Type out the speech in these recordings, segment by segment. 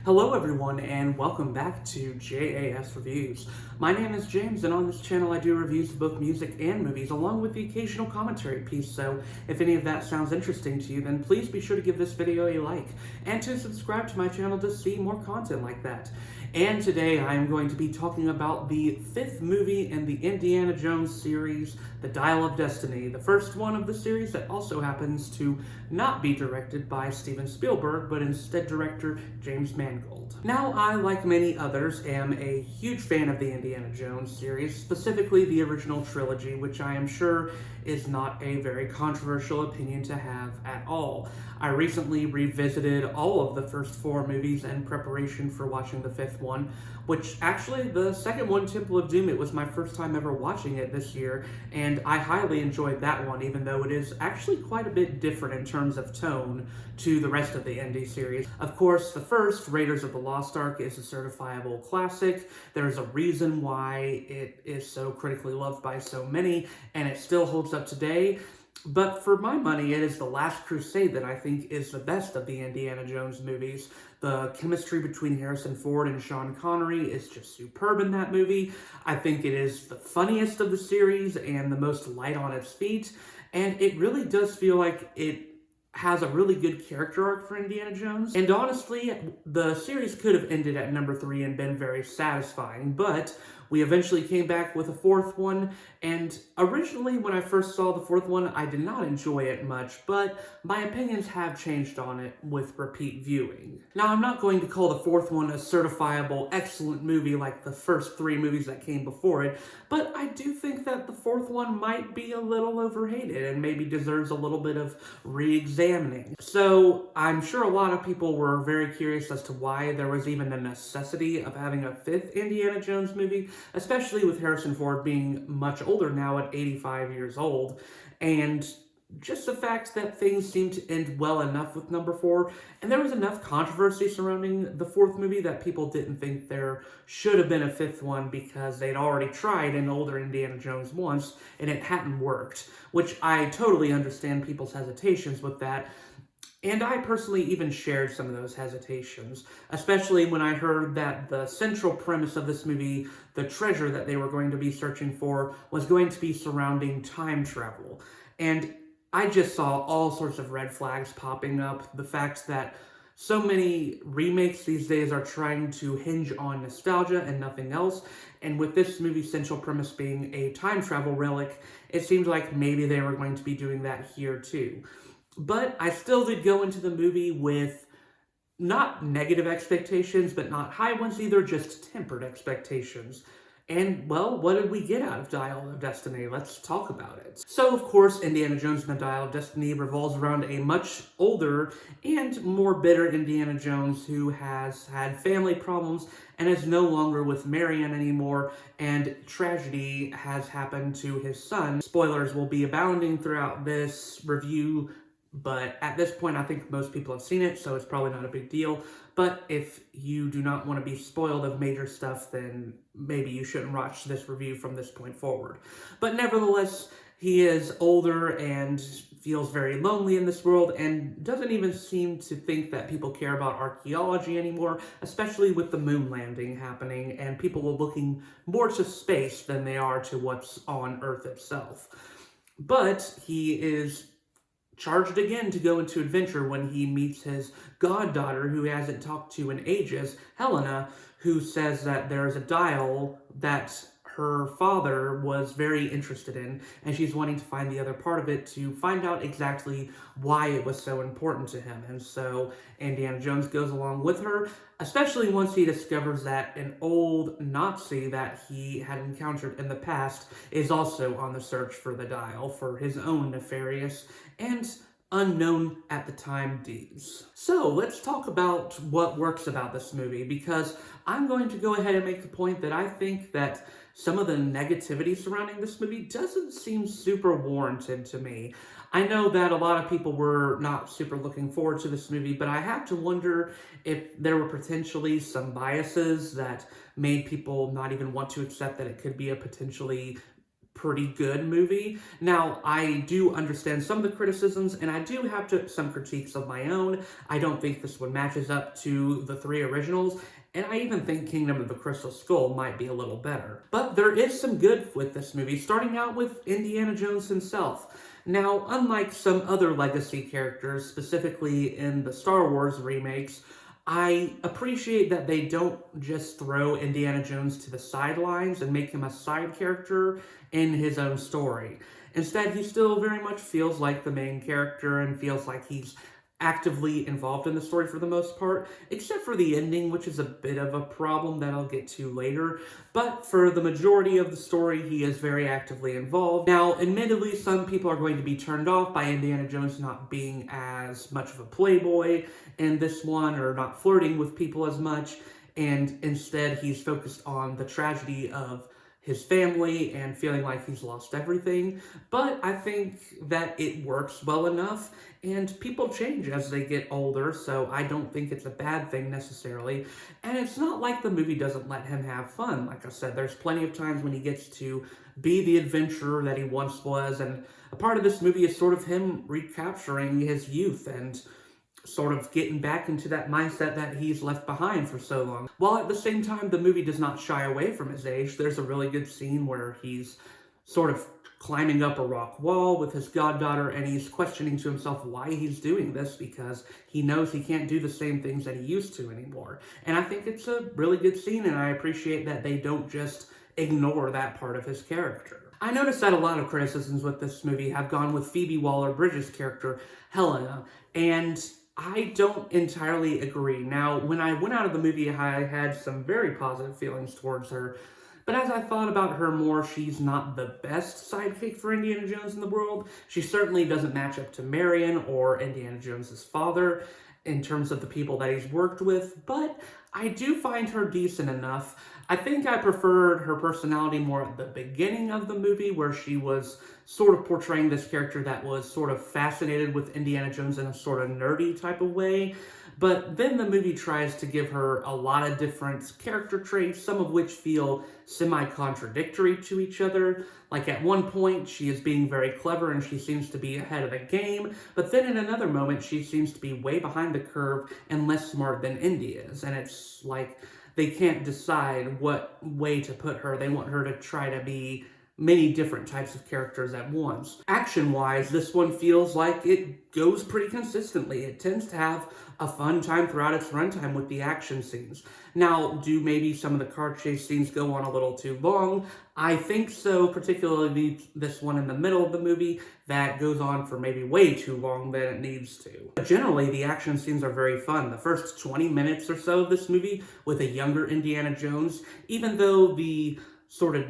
Hello everyone and welcome back to JAS Reviews. My name is James and on this channel I do reviews of both music and movies along with the occasional commentary piece, so if any of that sounds interesting to you then please be sure to give this video a like and to subscribe to my channel to see more content like that. And today I am going to be talking about the fifth movie in the Indiana Jones series, The Dial of Destiny, the first one of the series that also happens to not be directed by Steven Spielberg, but instead director James Mangold. Now, I, like many others, am a huge fan of the Indiana Jones series, specifically the original trilogy, which I am sure is not a very controversial opinion to have at all. I recently revisited all of the first four movies in preparation for watching the fifth one, which actually the second one, Temple of Doom, it was my first time ever watching it this year, and I highly enjoyed that one, even though it is actually quite a bit different in terms of tone to the rest of the Indy series. Of course, the first, Raiders of the Lost Ark, is a certifiable classic. There's a reason why it is so critically loved by so many, and it still holds up today. But for my money, it is The Last Crusade that I think is the best of the Indiana Jones movies. The chemistry between Harrison Ford and Sean Connery is just superb in that movie. I think it is the funniest of the series and the most light on its feet. And it really does feel like it has a really good character arc for Indiana Jones. And honestly, the series could have ended at number 3 and been very satisfying, but we eventually came back with a fourth one, and originally when I first saw the fourth one, I did not enjoy it much, but my opinions have changed on it with repeat viewing. Now, I'm not going to call the fourth one a certifiable excellent movie like the first 3 movies that came before it, but I do think that the fourth one might be a little overhated and maybe deserves a little bit of re-examining. So I'm sure a lot of people were very curious as to why there was even a necessity of having a fifth Indiana Jones movie, especially with Harrison Ford being much older now at 85 years old, and just the fact that things seemed to end well enough with number 4, and there was enough controversy surrounding the fourth movie that people didn't think there should have been a fifth one because they'd already tried an older Indiana Jones once and it hadn't worked, which I totally understand people's hesitations with that. And I personally even shared some of those hesitations, especially when I heard that the central premise of this movie, the treasure that they were going to be searching for, was going to be surrounding time travel. And I just saw all sorts of red flags popping up. The fact that so many remakes these days are trying to hinge on nostalgia and nothing else. And with this movie's central premise being a time travel relic, it seemed like maybe they were going to be doing that here too. But I still did go into the movie with not negative expectations, but not high ones either, just tempered expectations. And, well, what did we get out of Dial of Destiny? Let's talk about it. So, of course, Indiana Jones and the Dial of Destiny revolves around a much older and more bitter Indiana Jones who has had family problems and is no longer with Marion anymore, and tragedy has happened to his son. Spoilers will be abounding throughout this review, but at this point, I think most people have seen it, so it's probably not a big deal. But if you do not want to be spoiled of major stuff, then maybe you shouldn't watch this review from this point forward. But nevertheless, he is older and feels very lonely in this world and doesn't even seem to think that people care about archaeology anymore, especially with the moon landing happening and people are looking more to space than they are to what's on Earth itself. But he is charged again to go into adventure when he meets his goddaughter, who he hasn't talked to in ages, Helena, who says that there is a dial that her father was very interested in, and she's wanting to find the other part of it to find out exactly why it was so important to him. And so Indiana Jones goes along with her, especially once he discovers that an old Nazi that he had encountered in the past is also on the search for the dial for his own nefarious and unknown at the time deeds. So let's talk about what works about this movie, because I'm going to go ahead and make the point that I think that some of the negativity surrounding this movie doesn't seem super warranted to me. I know that a lot of people were not super looking forward to this movie, but I have to wonder if there were potentially some biases that made people not even want to accept that it could be a potentially pretty good movie. Now, I do understand some of the criticisms, and I do have some critiques of my own. I don't think this one matches up to the three originals, and I even think Kingdom of the Crystal Skull might be a little better. But there is some good with this movie, starting out with Indiana Jones himself. Now, unlike some other legacy characters, specifically in the Star Wars remakes, I appreciate that they don't just throw Indiana Jones to the sidelines and make him a side character in his own story. Instead, he still very much feels like the main character and feels like he's actively involved in the story for the most part, except for the ending, which is a bit of a problem that I'll get to later. But for the majority of the story, he is very actively involved. Now, admittedly, some people are going to be turned off by Indiana Jones not being as much of a playboy in this one, or not flirting with people as much, and instead he's focused on the tragedy of his family and feeling like he's lost everything. But I think that it works well enough, and people change as they get older, so I don't think it's a bad thing necessarily. And it's not like the movie doesn't let him have fun. Like I said, there's plenty of times when he gets to be the adventurer that he once was, and a part of this movie is sort of him recapturing his youth and sort of getting back into that mindset that he's left behind for so long. While at the same time, the movie does not shy away from his age. There's a really good scene where he's sort of climbing up a rock wall with his goddaughter, and he's questioning to himself why he's doing this, because he knows he can't do the same things that he used to anymore. And I think it's a really good scene, and I appreciate that they don't just ignore that part of his character. I noticed that a lot of criticisms with this movie have gone with Phoebe Waller-Bridge's character, Helena, and I don't entirely agree. Now, when I went out of the movie, I had some very positive feelings towards her, but as I thought about her more, she's not the best sidekick for Indiana Jones in the world. She certainly doesn't match up to Marion or Indiana Jones's father in terms of the people that he's worked with, but I do find her decent enough. I think I preferred her personality more at the beginning of the movie, where she was sort of portraying this character that was sort of fascinated with Indiana Jones in a sort of nerdy type of way. But then the movie tries to give her a lot of different character traits, some of which feel semi-contradictory to each other. Like at one point, she is being very clever and she seems to be ahead of the game, but then in another moment, she seems to be way behind the curve and less smart than Indy is. And it's like they can't decide what way to put her. They want her to try to be many different types of characters at once. Action-wise, this one feels like it goes pretty consistently. It tends to have a fun time throughout its runtime with the action scenes. Now, do maybe some of the car chase scenes go on a little too long? I think so, particularly this one in the middle of the movie that goes on for maybe way too long than it needs to. But generally, the action scenes are very fun. The first 20 minutes or so of this movie with a younger Indiana Jones, even though the sort of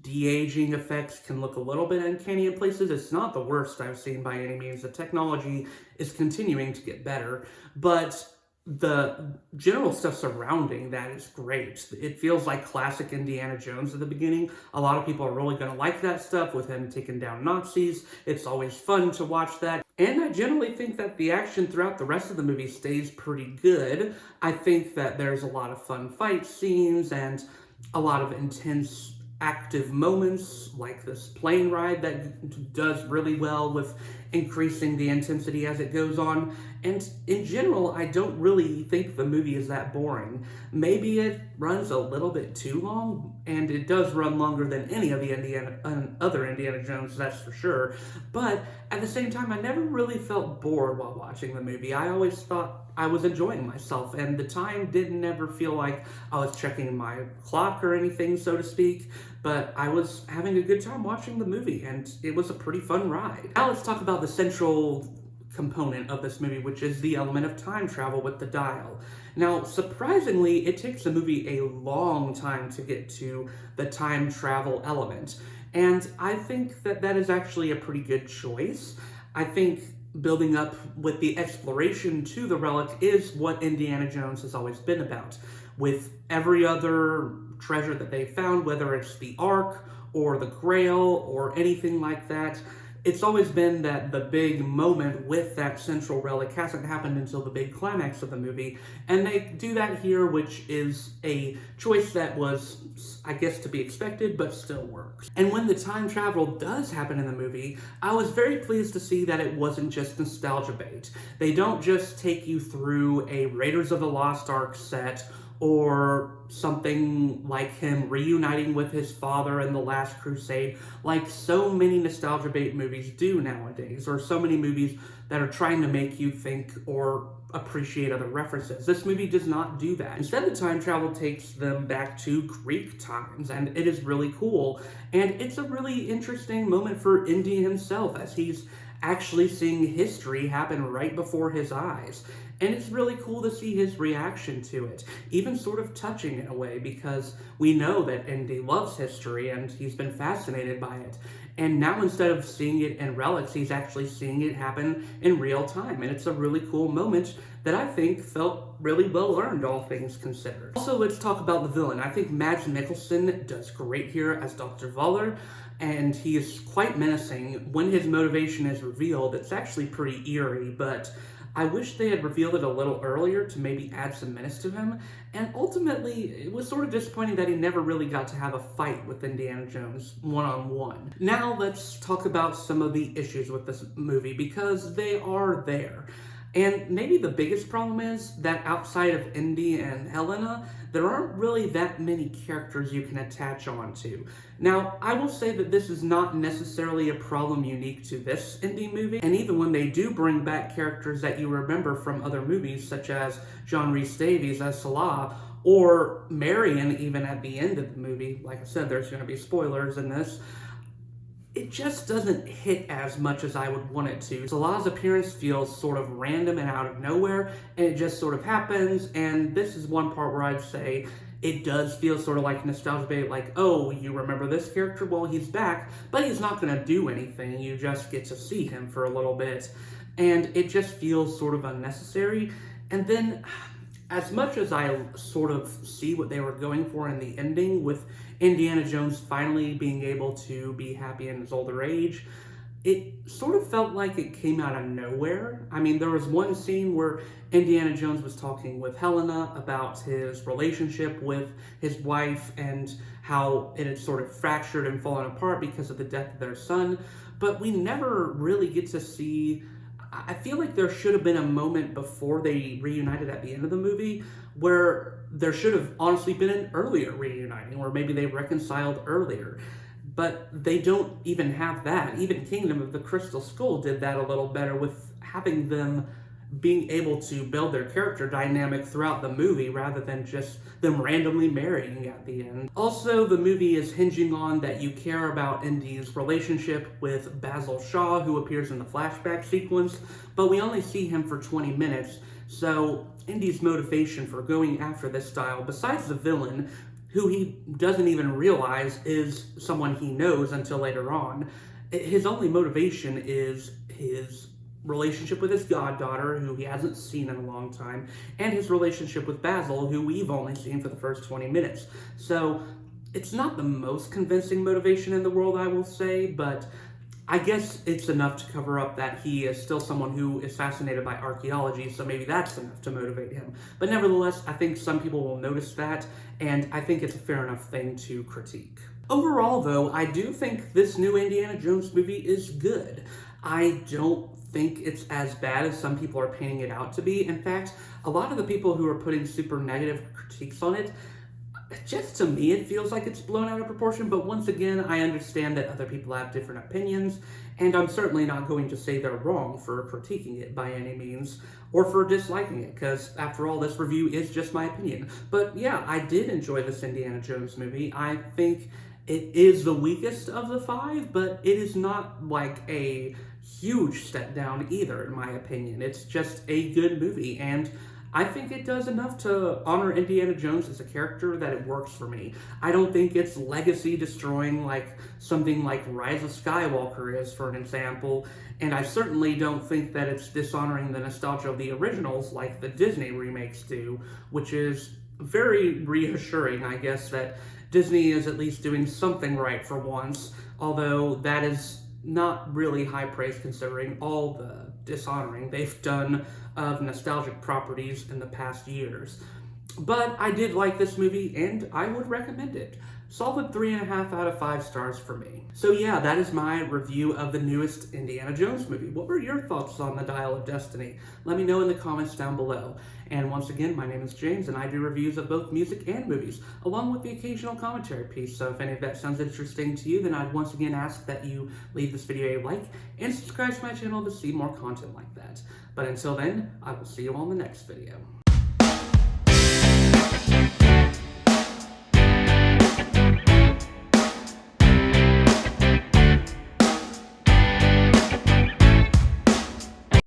de-aging effects can look a little bit uncanny in places, it's not the worst I've seen by any means. The technology is continuing to get better, but the general stuff surrounding that is great. It feels like classic Indiana Jones at the beginning. A lot of people are really going to like that stuff with him taking down Nazis. It's always fun to watch that. And I generally think that the action throughout the rest of the movie stays pretty good. I think that there's a lot of fun fight scenes and a lot of intense active moments, like this plane ride that does really well with increasing the intensity as it goes on. And in general, I don't really think the movie is that boring. Maybe it runs a little bit too long, and it does run longer than any of the other Indiana Jones, that's for sure. But at the same time, I never really felt bored while watching the movie. I always thought I was enjoying myself, and the time didn't ever feel like I was checking my clock or anything, so to speak, but I was having a good time watching the movie, and it was a pretty fun ride. Now let's talk about the central component of this movie, which is the element of time travel with the dial. Now, surprisingly, it takes the movie a long time to get to the time travel element, and I think that that is actually a pretty good choice. I think building up with the exploration to the relic is what Indiana Jones has always been about. With every other treasure that they found, whether it's the Ark or the Grail or anything like that, it's always been that the big moment with that central relic hasn't happened until the big climax of the movie, and they do that here, which is a choice that was, I guess, to be expected, but still works. And when the time travel does happen in the movie, I was very pleased to see that it wasn't just nostalgia bait. They don't just take you through a Raiders of the Lost Ark set, or something like him reuniting with his father in The Last Crusade, like so many nostalgia bait movies do nowadays, or so many movies that are trying to make you think or appreciate other references. This movie does not do that. Instead, the time travel takes them back to Greek times, and it is really cool. And it's a really interesting moment for Indy himself, as he's actually seeing history happen right before his eyes. And it's really cool to see his reaction to it, even sort of touching in a way, because we know that Indy loves history and he's been fascinated by it. And now, instead of seeing it in relics, he's actually seeing it happen in real time. And it's a really cool moment that I think felt really well earned, all things considered. Also, let's talk about the villain. I think Mads Mikkelson does great here as Dr. Voller, and he is quite menacing. When his motivation is revealed, it's actually pretty eerie, but I wish they had revealed it a little earlier to maybe add some menace to him, and ultimately, it was sort of disappointing that he never really got to have a fight with Indiana Jones one-on-one. Now let's talk about some of the issues with this movie, because they are there. And maybe the biggest problem is that outside of Indy and Helena, there aren't really that many characters you can attach onto. Now, I will say that this is not necessarily a problem unique to this Indy movie, and even when they do bring back characters that you remember from other movies, such as John Rhys-Davies as Salah, or Marion even at the end of the movie, like I said, there's going to be spoilers in this, it just doesn't hit as much as I would want it to. Salah's appearance feels sort of random and out of nowhere, and it just sort of happens, and this is one part where I'd say it does feel sort of like nostalgia bait, like, oh, you remember this character? Well, he's back, but he's not going to do anything. You just get to see him for a little bit, and it just feels sort of unnecessary. And then, as much as I sort of see what they were going for in the ending, with Indiana Jones finally being able to be happy in his older age, it sort of felt like it came out of nowhere. I mean, there was one scene where Indiana Jones was talking with Helena about his relationship with his wife and how it had sort of fractured and fallen apart because of the death of their son, but we never really get to see. I feel like there should have been a moment before they reunited at the end of the movie where there should have honestly been an earlier reuniting, or maybe they reconciled earlier. But they don't even have that. Even Kingdom of the Crystal Skull did that a little better, with having them being able to build their character dynamic throughout the movie rather than just them randomly marrying at the end. Also, the movie is hinging on that you care about Indy's relationship with Basil Shaw, who appears in the flashback sequence, but we only see him for 20 minutes, so Indy's motivation for going after this style, besides the villain, who he doesn't even realize is someone he knows until later on, his only motivation is his relationship with his goddaughter, who he hasn't seen in a long time, and his relationship with Basil, who we've only seen for the first 20 minutes. So it's not the most convincing motivation in the world, I will say, but I guess it's enough to cover up that he is still someone who is fascinated by archaeology, so maybe that's enough to motivate him. But nevertheless, I think some people will notice that, and I think it's a fair enough thing to critique. Overall, though, I do think this new Indiana Jones movie is good. I don't think it's as bad as some people are painting it out to be. In fact, a lot of the people who are putting super negative critiques on it, just to me, it feels like it's blown out of proportion, but once again, I understand that other people have different opinions, and I'm certainly not going to say they're wrong for critiquing it by any means, or for disliking it, because after all, this review is just my opinion. But yeah, I did enjoy this Indiana Jones movie. I think it is the weakest of the five, but it is not like a huge step down either, in my opinion. It's just a good movie, and I think it does enough to honor Indiana Jones as a character that it works for me. I don't think it's legacy destroying like something like Rise of Skywalker is, for an example, and I certainly don't think that it's dishonoring the nostalgia of the originals like the Disney remakes do, which is very reassuring, I guess, that Disney is at least doing something right for once, although that is not really high praise considering all the dishonoring they've done of nostalgic properties in the past years. But I did like this movie, and I would recommend it. Solid 3.5 out of 5 stars for me. So yeah, that is my review of the newest Indiana Jones movie. What were your thoughts on The Dial of Destiny? Let me know in the comments down below. And once again, my name is James, and I do reviews of both music and movies, along with the occasional commentary piece. So if any of that sounds interesting to you, then I'd once again ask that you leave this video a like and subscribe to my channel to see more content like that. But until then, I will see you on the next video.